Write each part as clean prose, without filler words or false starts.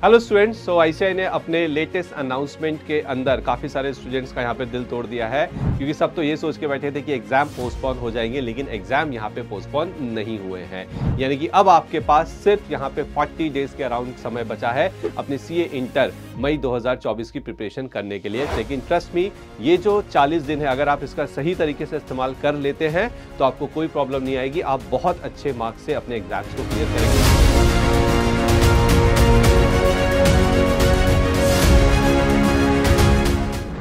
Hello students, सो ICI ने अपने latest announcement के अंदर काफ़ी सारे स्टूडेंट्स का यहाँ पे दिल तोड़ दिया है, क्योंकि सब तो ये सोच के बैठे थे कि एग्जाम पोस्टपोन हो जाएंगे, लेकिन एग्जाम यहाँ पे पोस्टपोन नहीं हुए हैं। यानी कि अब आपके पास सिर्फ यहाँ पे 40 डेज के अराउंड समय बचा है अपने सीए इंटर मई 2024 की प्रिपरेशन करने के लिए। लेकिन ट्रस्ट मी, ये जो 40 दिन है, अगर आप इसका सही तरीके से इस्तेमाल कर लेते हैं तो आपको कोई प्रॉब्लम नहीं आएगी। आप बहुत अच्छे मार्क्स से अपने एग्जाम्स को क्लियर करेंगे।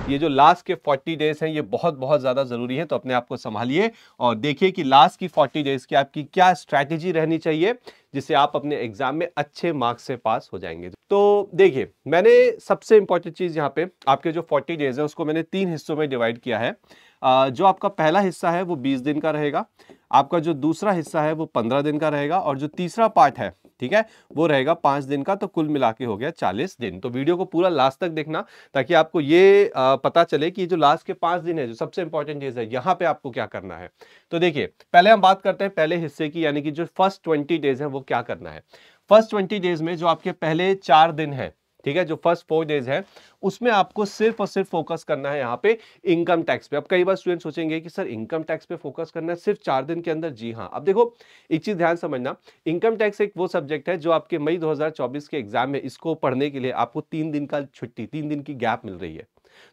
ये जो लास्ट के 40 डेज हैं, ये बहुत ज़्यादा ज़रूरी है, तो अपने आप को संभालिए और देखिए कि लास्ट की 40 डेज की आपकी क्या स्ट्रैटेजी रहनी चाहिए जिससे आप अपने एग्जाम में अच्छे मार्क्स से पास हो जाएंगे। तो देखिए, मैंने सबसे इंपॉर्टेंट चीज़ यहाँ पे आपके जो 40 डेज है उसको मैंने 3 हिस्सों में डिवाइड किया है। जो आपका पहला हिस्सा है वो 20 दिन का रहेगा, आपका जो दूसरा हिस्सा है वो 15 दिन का रहेगा, और जो तीसरा पार्ट है, ठीक है, वो रहेगा 5 दिन का। तो कुल मिला के हो गया 40 दिन। तो वीडियो को पूरा लास्ट तक देखना ताकि आपको ये पता चले कि जो लास्ट के 5 दिन है, जो सबसे इंपॉर्टेंट चीज है, यहाँ पे आपको क्या करना है। तो देखिए, पहले हम बात करते हैं पहले हिस्से की, यानी कि जो फर्स्ट 20 डेज है वो क्या करना है। फर्स्ट 20 डेज में जो आपके पहले 4 दिन है, ठीक है, जो फर्स्ट 4 डेज है, उसमें आपको सिर्फ और सिर्फ फोकस करना है यहाँ पे इनकम टैक्स पे। अब कई बार स्टूडेंट सोचेंगे कि सर इनकम टैक्स पे फोकस करना है सिर्फ 4 दिन के अंदर। जी हाँ, अब देखो एक चीज ध्यान समझना, इनकम टैक्स एक वो सब्जेक्ट है जो आपके मई 2024 के एग्जाम में, इसको पढ़ने के लिए आपको 3 दिन का छुट्टी, 3 दिन की गैप मिल रही है,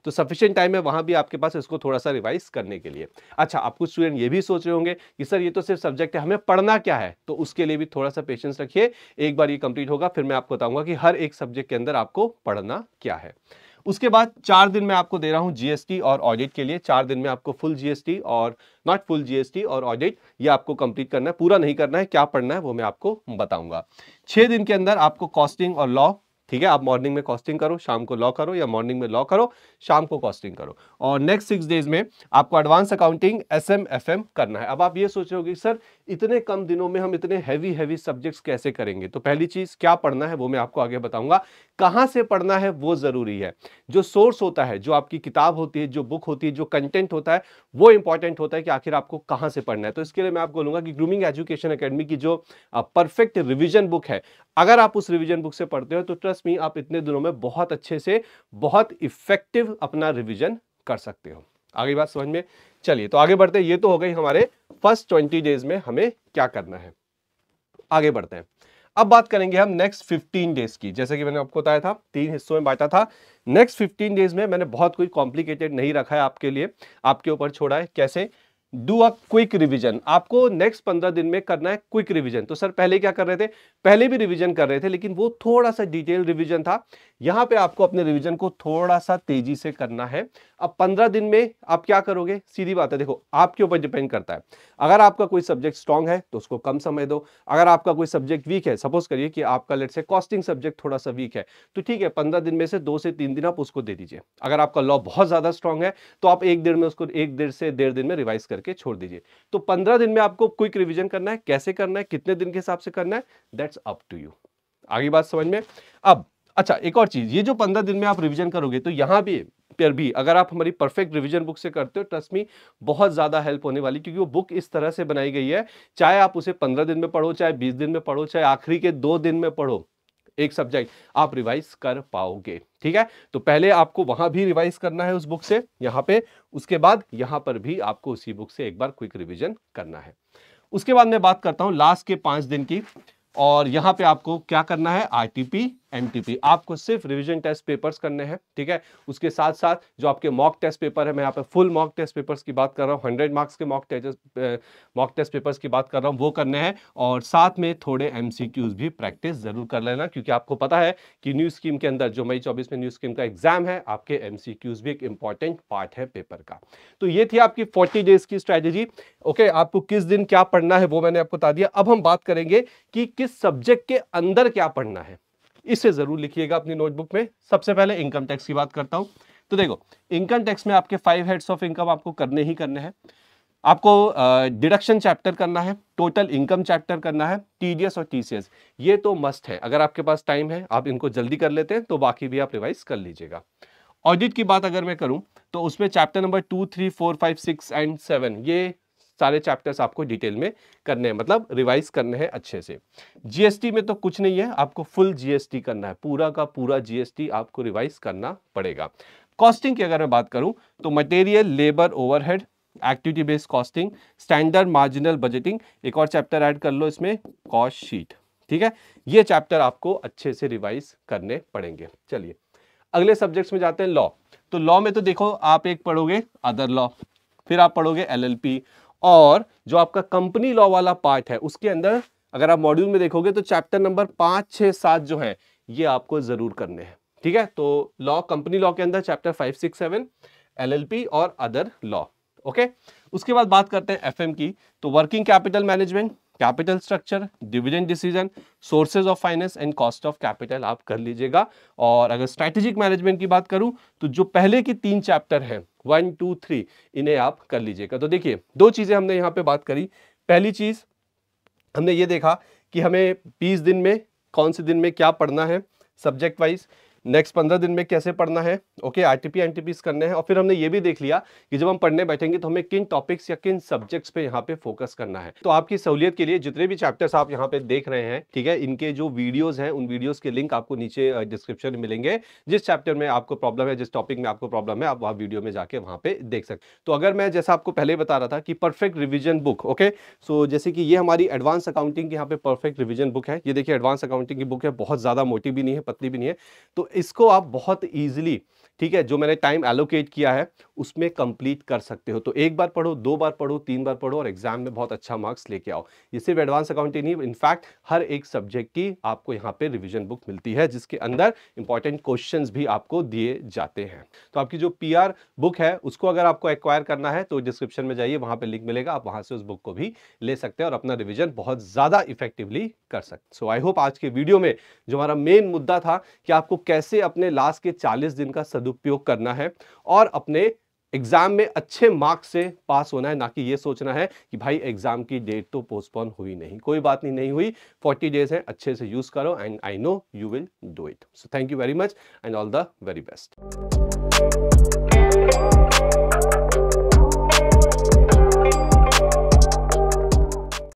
तो सफिशिएंट टाइम है वहां भी आपके पास इसको थोड़ा सा रिवाइज करने के लिए। अच्छा, आप कुछ स्टूडेंट ये भी सोच रहे होंगे कि सर ये तो सिर्फ सब्जेक्ट है, हमें पढ़ना क्या है, तो उसके लिए भी थोड़ा सा पेशेंस रखिए। एक बार ये कंप्लीट होगा फिर मैं आपको बताऊंगा कि हर एक सब्जेक्ट के अंदर आपको पढ़ना क्या है। उसके बाद 4 दिन में आपको दे रहा हूं जीएसटी और ऑडिट के लिए। 4 दिन में आपको फुल जीएसटी और नॉट फुल जीएसटी और ऑडिट ये आपको कंप्लीट करना है, पूरा नहीं करना है। क्या पढ़ना है वो मैं आपको बताऊंगा। 6 दिन के अंदर आपको कॉस्टिंग और लॉ, ठीक है, आप मॉर्निंग में कॉस्टिंग करो, शाम को लॉ करो, या मॉर्निंग में लॉ करो, शाम को कॉस्टिंग करो। और नेक्स्ट 6 डेज में आपको एडवांस अकाउंटिंग एसएम एफएम करना है। अब आप ये सोच रहे हो कि सर इतने कम दिनों में हम इतने हैवी सब्जेक्ट्स कैसे करेंगे। तो पहली चीज क्या पढ़ना है वो मैं आपको आगे बताऊंगा। कहां से पढ़ना है वो जरूरी है। जो सोर्स होता है, जो आपकी किताब होती है, जो बुक होती है, जो कंटेंट होता है, वो इंपॉर्टेंट होता है कि आखिर आपको कहां से पढ़ना है। तो इसके लिए मैं आपको बोलूंगा कि ग्रूमिंग एजुकेशन एकेडमी की जो परफेक्ट रिविजन बुक है, अगर आप उस रिवीजन बुक से पढ़ते हो तो ट्रस्ट मी, आप इतने दिनों में बहुत अच्छे से, बहुत इफेक्टिव अपना रिवीजन कर सकते हो। आगे बात समझ में? चलिए तो आगे बढ़ते हैं। ये तो हो गई हमारे फर्स्ट 20 डेज में हमें क्या करना है। आगे बढ़ते हैं। अब बात करेंगे हम नेक्स्ट 15 डेज की। जैसे कि मैंने आपको बताया था 3 हिस्सों में बांटा था। नेक्स्ट 15 डेज में मैंने बहुत कोई कॉम्प्लिकेटेड नहीं रखा है आपके लिए, आपके ऊपर छोड़ा है। कैसे? Do a quick revision. आपको नेक्स्ट 15 दिन में करना है क्विक रिवीजन। तो सर पहले क्या कर रहे थे? पहले भी रिवीजन कर रहे थे, लेकिन वो थोड़ा सा डिटेल रिवीजन था। यहां पे आपको अपने रिवीजन को थोड़ा सा तेजी से करना है। अब 15 दिन में आप क्या करोगे? सीधी बात है, देखो आपके ऊपर डिपेंड करता है। अगर आपका कोई सब्जेक्ट स्ट्रांग है तो उसको कम समय दो। अगर आपका कोई सब्जेक्ट वीक है, सपोज करिए कि आपका लेट्स से कॉस्टिंग सब्जेक्ट थोड़ा सा वीक है, तो ठीक है, 15 दिन में से 2 से 3 दिन आप उसको दे दीजिए। अगर आपका लॉ बहुत ज्यादा स्ट्रांग है तो आप 1 दिन में उसको 1 से 1.5 दिन में रिवाइज करके छोड़ दीजिए। तो 15 दिन में आपको क्विक रिवीजन करना है। कैसे करना है, कितने दिन के हिसाब से करना है, दैट्स अप टू यू। आगे बात समझ में? अब अच्छा, एक और चीज, ये जो 15 दिन में आप रिवीजन करोगे तो यहां भी पर भी अगर आप हमारी परफेक्ट रिवीजन बुक से करते हो, ट्रस्ट मी बहुत ज्यादा हेल्प होने वाली, क्योंकि वो बुक इस तरह से बनाई गई है, चाहे आप उसे 15 दिन में पढ़ो, चाहे 20 दिन में पढ़ो, चाहे आखिरी के 2 दिन में पढ़ो, एक सब्जेक्ट आप रिवाइज कर पाओगे। ठीक है, तो पहले आपको वहां भी रिवाइज करना है उस बुक से, यहां पे, उसके बाद यहां पर भी आपको उसी बुक से एक बार क्विक रिवीजन करना है। उसके बाद मैं बात करता हूं लास्ट के 5 दिन की, और यहां पे आपको क्या करना है? RTP MTP. आपको सिर्फ रिवीजन टेस्ट पेपर्स करने हैं, ठीक है। उसके साथ साथ जो आपके मॉक टेस्ट पेपर है, मैं यहाँ पे फुल मॉक टेस्ट पेपर्स की बात कर रहा हूँ, 100 मार्क्स के मॉक टेस्ट पेपर्स की बात कर रहा हूँ, वो करने हैं। और साथ में थोड़े एमसीक्यूज भी प्रैक्टिस जरूर कर लेना, क्योंकि आपको पता है कि न्यू स्कीम के अंदर जो मई 24 में न्यू स्कीम का एग्जाम है, आपके एमसीक्यूज भी एक इंपॉर्टेंट पार्ट है पेपर का। तो ये थी आपकी 40 डेज की स्ट्रैटेजी। ओके, आपको किस दिन क्या पढ़ना है वो मैंने आपको बता दिया। अब हम बात करेंगे कि किस सब्जेक्ट के अंदर क्या पढ़ना है। इसे जरूर लिखिएगा अपनी नोटबुक में। सबसे पहले इनकम टैक्स की बात करता हूं। तो देखो, इनकम टैक्स में आपके 5 हेड्स ऑफ इनकम आपको करने ही करने हैं। आपको डिडक्शन चैप्टर करना है, टोटल इनकम चैप्टर करना है, टीडीएस और टीसीएस, ये तो मस्ट है। अगर आपके पास टाइम है, आप इनको जल्दी कर लेते हैं, तो बाकी भी आप रिवाइज कर लीजिएगा। ऑडिट की बात अगर मैं करूं तो उसमें चैप्टर नंबर 2, 3, 4, 5, 6 एंड 7 ये सारे चैप्टर्स आपको डिटेल में करने हैं, मतलब रिवाइज करने हैं अच्छे से। जीएसटी में तो कुछ नहीं है, आपको फुल जीएसटी करना है, पूरा का पूरा जीएसटी आपको रिवाइज करना पड़ेगा। कॉस्टिंग की अगर मैं बात करूं तो material, labour, overhead, activity based costing, standard marginal budgeting, एक और चैप्टर ऐड कर लो इसमें, कॉस्ट शीट। ठीक है, ये चैप्टर आपको अच्छे से रिवाइज करने पड़ेंगे। चलिए अगले सब्जेक्ट्स में जाते हैं। लॉ, तो लॉ में तो देखो आप एक पढ़ोगे अदर लॉ, फिर आप पढ़ोगे एलएलपी, और जो आपका कंपनी लॉ वाला पार्ट है उसके अंदर अगर आप मॉड्यूल में देखोगे तो चैप्टर नंबर 5, 6, 7 जो है ये आपको जरूर करने हैं। ठीक है, तो लॉ, कंपनी लॉ के अंदर चैप्टर 5, 6, 7, एलएलपी और अदर लॉ। ओके, उसके बाद बात करते हैं एफएम की, तो working capital management, capital structure, dividend decision, sources of finance and cost of capital आप कर लीजिएगा। और अगर स्ट्रैटेजिक मैनेजमेंट की बात करूं तो जो पहले के 3 चैप्टर हैं 1, 2, 3 इन्हें आप कर लीजिएगा। तो देखिए 2 चीजें हमने यहाँ पे बात करी। पहली चीज हमने ये देखा कि हमें 20 दिन में कौन से दिन में क्या पढ़ना है सब्जेक्ट वाइज, नेक्स्ट 15 दिन में कैसे पढ़ना है, ओके, आरटीपी एनटीपीस करने हैं। और फिर हमने ये भी देख लिया कि जब हम पढ़ने बैठेंगे तो हमें किन टॉपिक्स या किन सब्जेक्ट्स पे यहाँ पे फोकस करना है। तो आपकी सहूलियत के लिए जितने भी चैप्टर्स आप यहाँ पे देख रहे हैं, ठीक है, इनके जो वीडियोस हैं उन वीडियोस के लिंक आपको नीचे डिस्क्रिप्शन में मिलेंगे। जिस चैप्टर में आपको प्रॉब्लम है, जिस टॉपिक में आपको प्रॉब्लम है, आप वहाँ वीडियो में जाके वहाँ पे देख सकते। तो अगर मैं जैसा आपको पहले बता रहा था कि परफेक्ट रिविजन बुक, ओके, सो जैसे कि ये हमारी एडवांस अकाउंटिंग की यहाँ पे परफेक्ट रिविजन बुक है। ये देखिए एडवांस अकाउंटिंग की बुक है, बहुत ज्यादा मोटी भी नहीं है, पतली भी नहीं है। तो इसको आप बहुत इजीली, ठीक है, जो मैंने टाइम एलोकेट किया है उसमें कंप्लीट कर सकते हो। तो एक बार पढ़ो, 2 बार पढ़ो, 3 बार पढ़ो और एग्जाम में बहुत अच्छा मार्क्स लेके आओ। ये सिर्फ एडवांस अकाउंटिंग नहीं, इनफैक्ट हर एक सब्जेक्ट की आपको यहाँ पे रिवीजन बुक मिलती है जिसके अंदर इंपॉर्टेंट क्वेश्चंस भी आपको दिए जाते हैं। तो आपकी जो पीआर बुक है उसको अगर आपको एक्वायर करना है तो डिस्क्रिप्शन में जाइए, वहां पे लिंक मिलेगा, आप वहां से उस बुक को भी ले सकते हैं और अपना रिवीजन बहुत ज्यादा इफेक्टिवली कर सकते। सो आई होप आज के वीडियो में जो हमारा मेन मुद्दा था कि आपको कैसे अपने लास्ट के 40 दिन का सदुपयोग करना है और अपने एग्जाम में अच्छे मार्क्स से पास होना है, ना कि ये सोचना है कि भाई एग्जाम की डेट तो पोस्टपोन हुई नहीं। कोई बात नहीं हुई, 40 डेज है, अच्छे से यूज करो and I know you will do it. So thank you very much and all the very best.